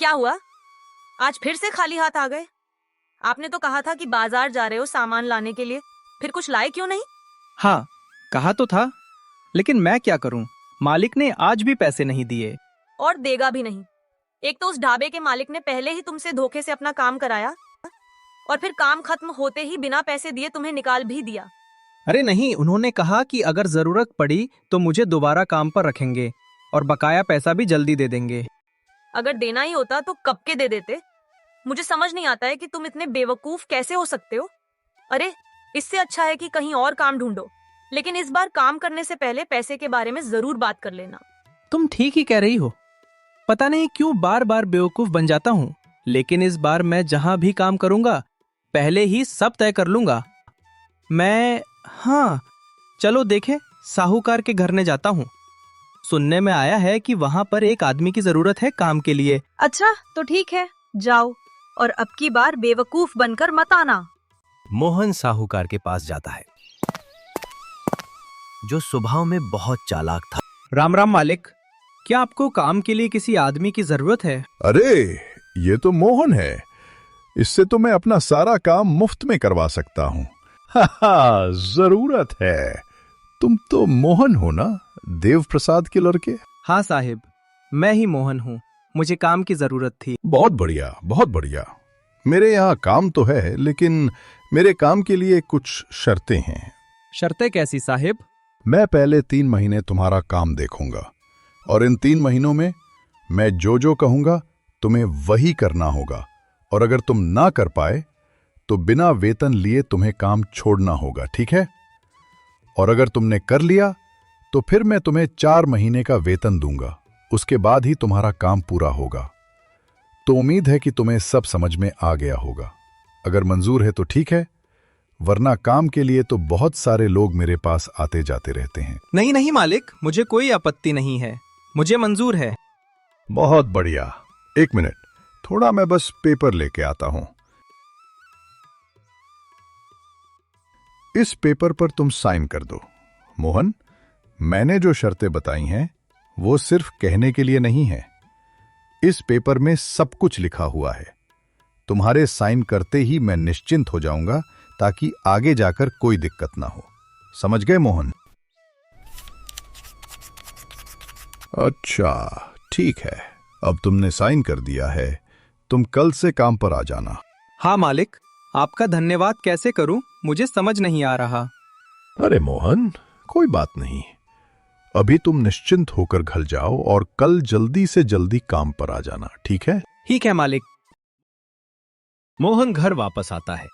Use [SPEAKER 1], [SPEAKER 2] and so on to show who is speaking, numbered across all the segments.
[SPEAKER 1] क्या हुआ? आज फिर से खाली हाथ आ गए? आपने तो कहा था कि बाजार जा रहे हो सामान लाने के लिए, फिर कुछ लाए क्यों नहीं?
[SPEAKER 2] हाँ, कहा तो था, लेकिन मैं क्या करूं? मालिक ने आज भी पैसे नहीं दिए।
[SPEAKER 1] और देगा भी नहीं। एक तो उस ढाबे के मालिक ने पहले ही तुमसे धोखे से अपना काम कराया, और फिर काम खत्म होते ही बिना पैसे दिए तुम्हें निकाल भी दिया।
[SPEAKER 2] अरे नहीं, उन्होंने कहा कि अगर जरूरत पड़ी तो मुझे दोबारा काम पर रखेंगे और बकाया पैसा भी जल्दी दे देंगे।
[SPEAKER 1] अगर देना ही होता तो कब के दे देते। मुझे समझ नहीं आता है कि तुम इतने बेवकूफ कैसे हो सकते हो। अरे, इससे अच्छा है कि कहीं और काम ढूंढो, लेकिन इस बार काम करने से पहले पैसे के बारे में जरूर बात कर लेना।
[SPEAKER 2] तुम ठीक ही कह रही हो। पता नहीं क्यों बार बार बेवकूफ बन जाता हूँ, लेकिन इस बार मैं जहां भी काम करूंगा पहले ही सब तय कर लूंगा। हाँ, चलो देखें, साहूकार के घर में जाता हूँ। सुनने में आया है कि वहां पर एक आदमी की जरूरत है काम के लिए।
[SPEAKER 1] अच्छा, तो ठीक है, जाओ, और अब की बार बेवकूफ बनकर मत आना।
[SPEAKER 3] मोहन साहूकार के पास जाता है, जो स्वभाव में बहुत चालाक था।
[SPEAKER 2] राम राम मालिक, क्या आपको काम के लिए किसी आदमी की जरूरत है?
[SPEAKER 4] अरे, ये तो मोहन है। इससे तो मैं अपना सारा काम मुफ्त में करवा सकता हूँ। हाँ, जरूरत है। तुम तो मोहन हो ना, देव प्रसाद के लड़के?
[SPEAKER 2] हाँ साहिब, मैं ही मोहन हूँ। मुझे काम की जरूरत थी।
[SPEAKER 4] बहुत बढ़िया, बहुत बढ़िया। मेरे यहाँ काम तो है, लेकिन मेरे काम के लिए कुछ शर्तें हैं।
[SPEAKER 2] शर्तें कैसी साहिब?
[SPEAKER 4] मैं पहले 3 महीने तुम्हारा काम देखूंगा, और इन 3 महीनों में मैं जो जो कहूंगा तुम्हें वही करना होगा, और अगर तुम ना कर पाए तो बिना वेतन लिए तुम्हें काम छोड़ना होगा, ठीक है? और अगर तुमने कर लिया तो फिर मैं तुम्हें 4 महीने का वेतन दूंगा। उसके बाद ही तुम्हारा काम पूरा होगा। तो उम्मीद है कि तुम्हें सब समझ में आ गया होगा। अगर मंजूर है तो ठीक है, वरना काम के लिए तो बहुत सारे लोग मेरे पास आते जाते रहते हैं।
[SPEAKER 2] नहीं नहीं मालिक, मुझे कोई आपत्ति नहीं है, मुझे मंजूर है।
[SPEAKER 4] बहुत बढ़िया। 1 मिनट, थोड़ा मैं बस पेपर लेके आता हूं। इस पेपर पर तुम साइन कर दो। मोहन, मैंने जो शर्तें बताई हैं वो सिर्फ कहने के लिए नहीं है। इस पेपर में सब कुछ लिखा हुआ है। तुम्हारे साइन करते ही मैं निश्चिंत हो जाऊंगा, ताकि आगे जाकर कोई दिक्कत ना हो। समझ गए मोहन? अच्छा, ठीक है। अब तुमने साइन कर दिया है, तुम कल से काम पर आ जाना।
[SPEAKER 2] हाँ मालिक, आपका धन्यवाद कैसे करूं, मुझे समझ नहीं आ रहा।
[SPEAKER 4] अरे मोहन, कोई बात नहीं। अभी तुम निश्चिंत होकर घर जाओ और कल जल्दी से जल्दी काम पर आ जाना, ठीक है?
[SPEAKER 2] ठीक है मालिक।
[SPEAKER 3] मोहन घर वापस आता है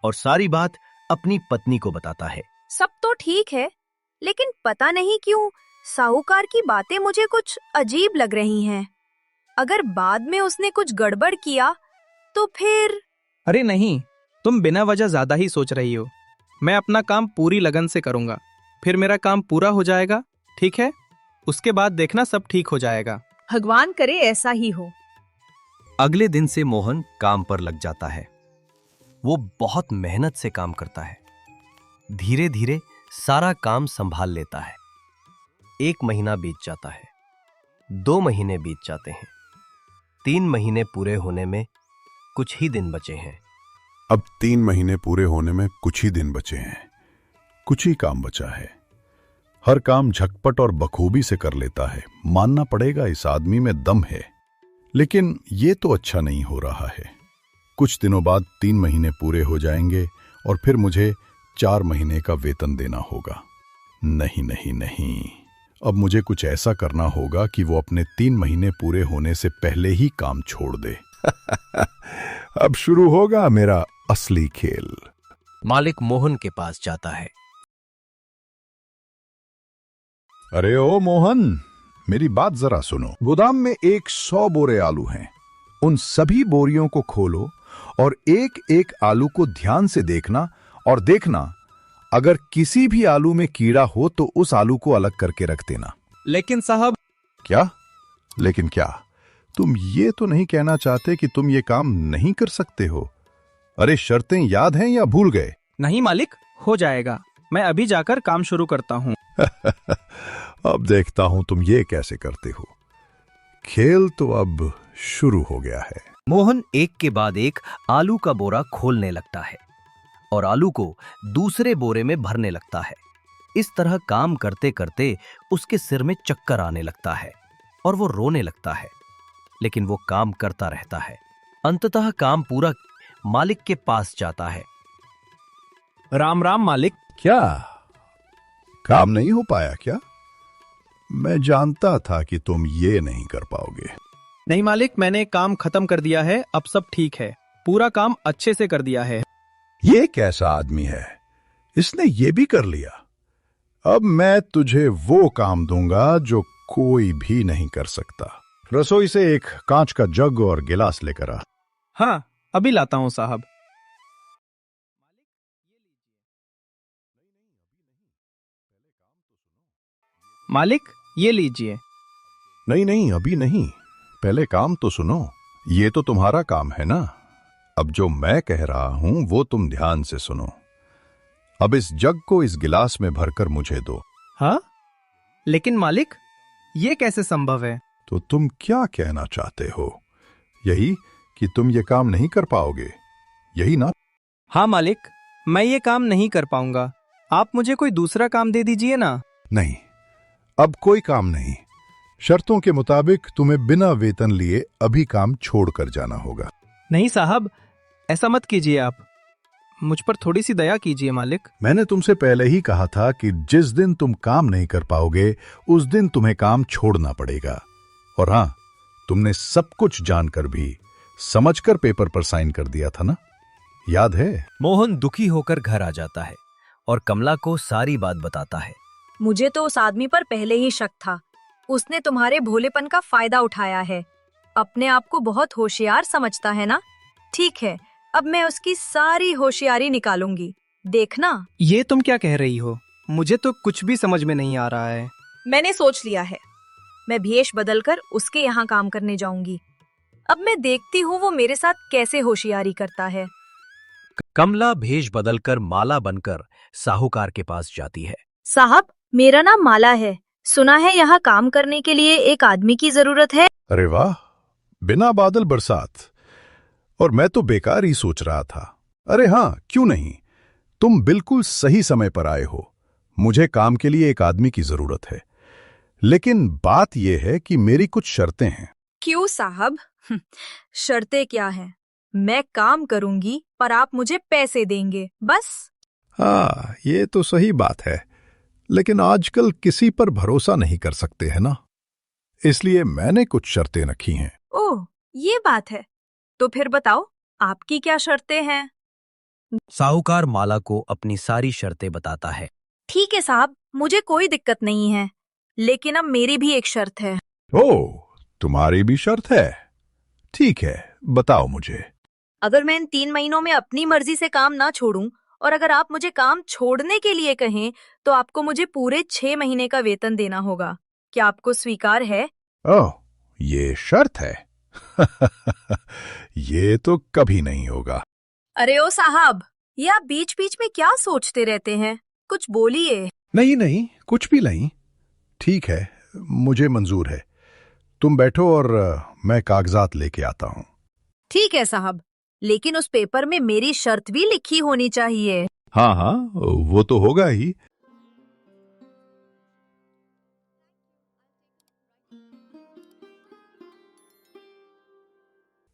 [SPEAKER 3] और सारी बात अपनी पत्नी को बताता है।
[SPEAKER 1] सब तो ठीक है, लेकिन पता नहीं क्यों साहूकार की बातें मुझे कुछ अजीब लग रही हैं। अगर बाद में उसने कुछ गड़बड़ किया तो फिर।
[SPEAKER 2] अरे नहीं, तुम बिना वजह ज्यादा ही सोच रही हो। मैं अपना काम पूरी लगन से करूंगा, फिर मेरा काम पूरा हो जाएगा, ठीक है? उसके बाद देखना सब ठीक हो जाएगा।
[SPEAKER 1] भगवान करे ऐसा ही हो।
[SPEAKER 3] अगले दिन से मोहन काम पर लग जाता है। वो बहुत मेहनत से काम करता है। धीरे धीरे सारा काम संभाल लेता है। 1 महीना बीत जाता है, 2 महीने बीत जाते हैं, 3 महीने पूरे होने में कुछ ही दिन बचे हैं।
[SPEAKER 4] अब 3 महीने पूरे होने में कुछ ही दिन बचे हैं। कुछ ही काम बचा है। हर काम झटपट और बखूबी से कर लेता है। मानना पड़ेगा, इस आदमी में दम है। लेकिन ये तो अच्छा नहीं हो रहा है। कुछ दिनों बाद 3 महीने पूरे हो जाएंगे और फिर मुझे 4 महीने का वेतन देना होगा। नहीं नहीं नहीं, अब मुझे कुछ ऐसा करना होगा कि वो अपने 3 महीने पूरे होने से पहले ही काम छोड़ दे। अब शुरू होगा मेरा असली खेल।
[SPEAKER 3] मालिक मोहन के पास जाता है।
[SPEAKER 4] अरे ओ मोहन, मेरी बात जरा सुनो। गोदाम में 100 बोरे आलू हैं। उन सभी बोरियों को खोलो और एक एक आलू को ध्यान से देखना, और देखना अगर किसी भी आलू में कीड़ा हो तो उस आलू को अलग करके रख देना।
[SPEAKER 2] लेकिन साहब।
[SPEAKER 4] क्या लेकिन क्या? तुम ये तो नहीं कहना चाहते कि तुम ये काम नहीं कर सकते हो? अरे, शर्तें याद हैं या भूल गए?
[SPEAKER 2] नहीं मालिक, हो जाएगा। मैं अभी जाकर काम शुरू करता हूँ।
[SPEAKER 4] अब देखता हूं तुम ये कैसे करते हो। खेल तो अब शुरू हो गया है।
[SPEAKER 3] मोहन एक के बाद एक आलू का बोरा खोलने लगता है और आलू को दूसरे बोरे में भरने लगता है। इस तरह काम करते करते उसके सिर में चक्कर आने लगता है और वो रोने लगता है, लेकिन वो काम करता रहता है। अंततः काम पूरा मालिक के पास जाता है।
[SPEAKER 2] राम राम मालिक।
[SPEAKER 4] क्या काम नहीं हो पाया क्या? मैं जानता था कि तुम ये नहीं कर पाओगे।
[SPEAKER 2] नहीं मालिक, मैंने काम खत्म कर दिया है, अब सब ठीक है। पूरा काम अच्छे से कर दिया है।
[SPEAKER 4] ये कैसा आदमी है, इसने ये भी कर लिया। अब मैं तुझे वो काम दूंगा जो कोई भी नहीं कर सकता। रसोई से एक कांच का जग और गिलास लेकर आ।
[SPEAKER 2] हाँ, अभी लाता हूँ साहब। मालिक, ये लीजिए।
[SPEAKER 4] नहीं नहीं, अभी नहीं, पहले काम तो सुनो। ये तो तुम्हारा काम है ना। अब जो मैं कह रहा हूं वो तुम ध्यान से सुनो। अब इस जग को इस गिलास में भरकर मुझे दो।
[SPEAKER 2] हाँ, लेकिन मालिक, ये कैसे संभव है?
[SPEAKER 4] तो तुम क्या कहना चाहते हो? यही कि तुम ये काम नहीं कर पाओगे, यही ना?
[SPEAKER 2] हाँ मालिक, मैं ये काम नहीं कर पाऊंगा। आप मुझे कोई दूसरा काम दे दीजिए ना।
[SPEAKER 4] नहीं, अब कोई काम नहीं। शर्तों के मुताबिक तुम्हें बिना वेतन लिए अभी काम छोड़कर जाना होगा।
[SPEAKER 2] नहीं साहब, ऐसा मत कीजिए आप। मुझ पर थोड़ी सी दया कीजिए मालिक।
[SPEAKER 4] मैंने तुमसे पहले ही कहा था कि जिस दिन तुम काम नहीं कर पाओगे उस दिन तुम्हें काम छोड़ना पड़ेगा। और हाँ, तुमने सब कुछ जानकर भी समझकर पेपर पर साइन कर दिया था ना, याद है?
[SPEAKER 3] मोहन दुखी होकर घर आ जाता है और कमला को सारी बात बताता है।
[SPEAKER 1] मुझे तो उस आदमी पर पहले ही शक था। उसने तुम्हारे भोलेपन का फायदा उठाया है। अपने आप को बहुत होशियार समझता है ना? ठीक है, अब मैं उसकी सारी होशियारी निकालूंगी, देखना।
[SPEAKER 2] ये तुम क्या कह रही हो? मुझे तो कुछ भी समझ में नहीं आ रहा है।
[SPEAKER 1] मैंने सोच लिया है, मैं भेष बदलकर उसके यहाँ काम करने जाऊंगी। अब मैं देखती हूँ वो मेरे साथ कैसे होशियारी करता है।
[SPEAKER 3] कमला भेष बदलकर माला बनकर साहूकार के पास जाती है।
[SPEAKER 1] साहब, मेरा नाम माला है। सुना है यहाँ काम करने के लिए एक आदमी की जरूरत है।
[SPEAKER 4] अरे वाह, बिना बादल बरसात। और मैं तो बेकार ही सोच रहा था। अरे हाँ, क्यों नहीं, तुम बिल्कुल सही समय पर आए हो। मुझे काम के लिए एक आदमी की जरूरत है, लेकिन बात यह है कि मेरी कुछ शर्तें हैं।
[SPEAKER 1] क्यों साहब? शर्तें क्या हैं? मैं काम करूंगी पर आप मुझे पैसे देंगे, बस।
[SPEAKER 4] हाँ, ये तो सही बात है, लेकिन आजकल किसी पर भरोसा नहीं कर सकते हैं ना, इसलिए मैंने कुछ शर्तें रखी हैं।
[SPEAKER 1] ओह, ये बात है। तो फिर बताओ, आपकी क्या शर्तें हैं?
[SPEAKER 3] साहूकार माला को अपनी सारी शर्तें बताता है।
[SPEAKER 1] ठीक है साहब, मुझे कोई दिक्कत नहीं है, लेकिन अब मेरी भी एक शर्त है।
[SPEAKER 4] ओह, तुम्हारी भी शर्त है? ठीक है, बताओ मुझे।
[SPEAKER 1] अगर मैं इन 3 महीनों में अपनी मर्जी से काम ना छोड़ूं और अगर आप मुझे काम छोड़ने के लिए कहें तो आपको मुझे पूरे 6 महीने का वेतन देना होगा। क्या आपको स्वीकार है?
[SPEAKER 4] ओह, ये शर्त है? ये तो कभी नहीं होगा।
[SPEAKER 1] अरे ओ साहब, ये आप बीच बीच में क्या सोचते रहते हैं? कुछ बोलिए।
[SPEAKER 4] नहीं नहीं, कुछ भी नहीं। ठीक है, मुझे मंजूर है। तुम बैठो और मैं कागजात लेके आता हूँ।
[SPEAKER 1] ठीक है साहब, लेकिन उस पेपर में मेरी शर्त भी लिखी होनी चाहिए।
[SPEAKER 4] हाँ हाँ, वो तो होगा ही।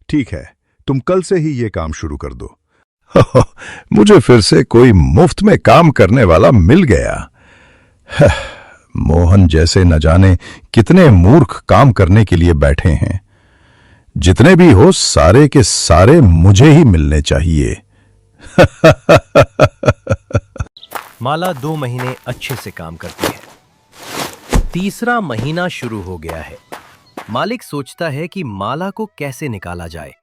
[SPEAKER 4] ठीक है, तुम कल से ही ये काम शुरू कर दो। मुझे फिर से कोई मुफ्त में काम करने वाला मिल गया। मोहन जैसे न जाने कितने मूर्ख काम करने के लिए बैठे हैं। जितने भी हो सारे के सारे मुझे ही मिलने चाहिए।
[SPEAKER 3] माला 2 महीने अच्छे से काम करती है। तीसरा महीना शुरू हो गया है। मालिक सोचता है कि माला को कैसे निकाला जाए।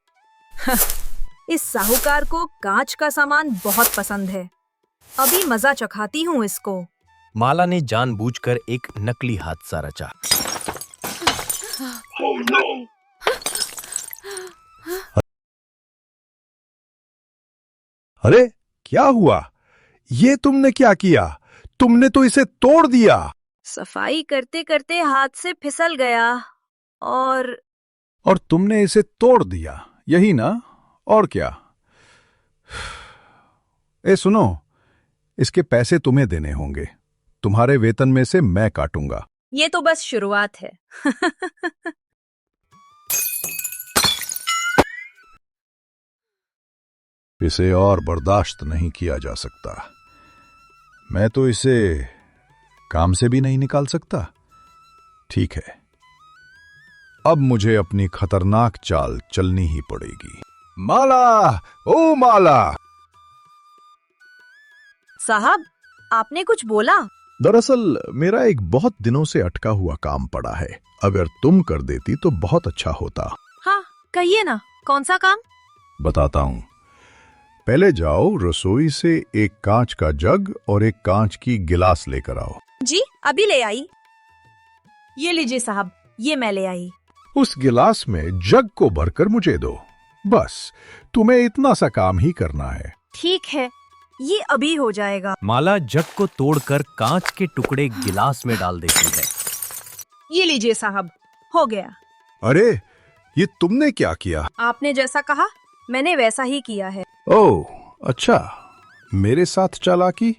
[SPEAKER 1] इस साहूकार को कांच का सामान बहुत पसंद है। अभी मजा चखाती हूँ इसको।
[SPEAKER 3] माला ने जानबूझकर एक नकली हादसा रचा।
[SPEAKER 4] अरे क्या हुआ? ये तुमने क्या किया? तुमने तो इसे तोड़ दिया।
[SPEAKER 1] सफाई करते करते हाथ से फिसल गया और
[SPEAKER 4] और तुमने इसे तोड़ दिया, यही ना? और क्या? ए सुनो, इसके पैसे तुम्हें देने होंगे। तुम्हारे वेतन में से मैं काटूंगा।
[SPEAKER 1] ये तो बस शुरुआत है।
[SPEAKER 4] इसे और बर्दाश्त नहीं किया जा सकता। मैं तो इसे काम से भी नहीं निकाल सकता। ठीक है, अब मुझे अपनी खतरनाक चाल चलनी ही पड़ेगी। माला, ओ माला!
[SPEAKER 1] साहब, आपने कुछ बोला?
[SPEAKER 4] दरअसल मेरा एक बहुत दिनों से अटका हुआ काम पड़ा है। अगर तुम कर देती तो बहुत अच्छा होता।
[SPEAKER 1] हाँ, कहिए ना, कौन सा काम?
[SPEAKER 4] बताता हूं। पहले जाओ रसोई से एक कांच का जग और एक कांच की गिलास लेकर आओ।
[SPEAKER 1] जी, अभी ले आई। ये लीजिए साहब, ये मैं ले आई।
[SPEAKER 4] उस गिलास में जग को भरकर मुझे दो। बस तुम्हें इतना सा काम ही करना है।
[SPEAKER 1] ठीक है, ये अभी हो जाएगा।
[SPEAKER 3] माला जग को तोड़कर कांच के टुकड़े गिलास में डाल देती है।
[SPEAKER 1] ये लीजिए साहब, हो गया।
[SPEAKER 4] अरे, ये तुमने क्या किया?
[SPEAKER 1] आपने जैसा कहा मैंने वैसा ही किया है।
[SPEAKER 4] ओह, अच्छा, मेरे साथ चालाकी।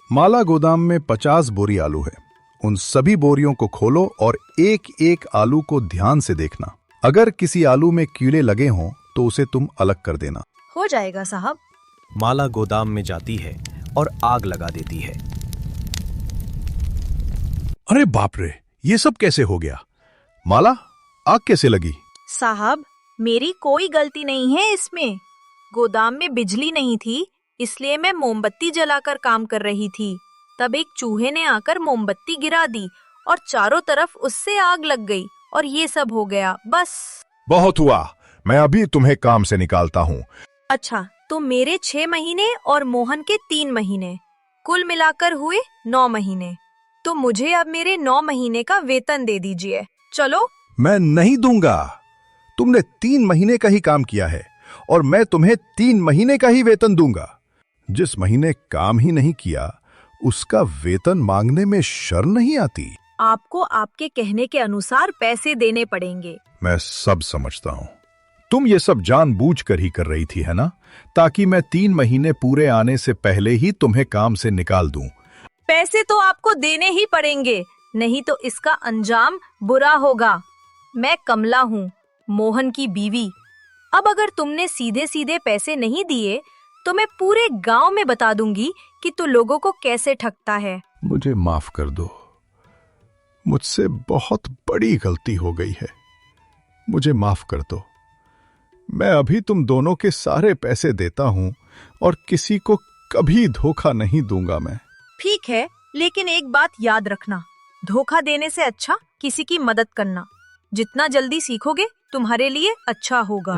[SPEAKER 4] माला गोदाम में 50 बोरी आलू है। उन सभी बोरियों को खोलो और एक एक आलू को ध्यान से देखना। अगर किसी आलू में कीड़े लगे हों तो उसे तुम अलग कर देना।
[SPEAKER 1] हो जाएगा साहब।
[SPEAKER 3] माला गोदाम में जाती है और आग लगा देती है।
[SPEAKER 4] अरे बाप रे, ये सब कैसे हो गया? माला, आग कैसे लगी?
[SPEAKER 1] साहब, मेरी कोई गलती नहीं है इसमें। गोदाम में बिजली नहीं थी, इसलिए मैं मोमबत्ती जलाकर काम कर रही थी। तब एक चूहे ने आकर मोमबत्ती गिरा दी और चारों तरफ उससे आग लग गई और ये सब हो गया, बस।
[SPEAKER 4] बहुत हुआ, मैं अभी तुम्हें काम से निकालता हूँ।
[SPEAKER 1] अच्छा, तो मेरे 6 महीने और मोहन के 3 महीने, कुल मिलाकर हुए 9 महीने। तो मुझे अब मेरे 9 महीने का वेतन दे दीजिए। चलो।
[SPEAKER 4] मैं नहीं दूंगा। तुमने 3 महीने का ही काम किया है और मैं तुम्हें 3 महीने का ही वेतन दूंगा। जिस महीने काम ही नहीं किया उसका वेतन मांगने में शर्म नहीं आती?
[SPEAKER 1] आपको आपके कहने के अनुसार पैसे देने पड़ेंगे।
[SPEAKER 4] मैं सब समझता हूँ। तुम ये सब जानबूझकर ही कर रही थी, है ना? ताकि मैं 3 महीने पूरे आने से पहले ही तुम्हें काम से निकाल दूं।
[SPEAKER 1] पैसे तो आपको देने ही पड़ेंगे, नहीं तो इसका अंजाम बुरा होगा। मैं कमला हूँ, मोहन की बीवी। अब अगर तुमने सीधे सीधे पैसे नहीं दिए तो मैं पूरे गांव में बता दूंगी कि तू लोगों को कैसे ठगता है।
[SPEAKER 4] मुझे माफ कर दो। मुझसे बहुत बड़ी गलती हो गई है। मुझे माफ कर दो। मैं अभी तुम दोनों के सारे पैसे देता हूँ और किसी को कभी धोखा नहीं दूंगा मैं।
[SPEAKER 1] ठीक है, लेकिन एक बात याद रखना, धोखा देने से अच्छा किसी की मदद करना। जितना जल्दी सीखोगे तुम्हारे लिए अच्छा होगा।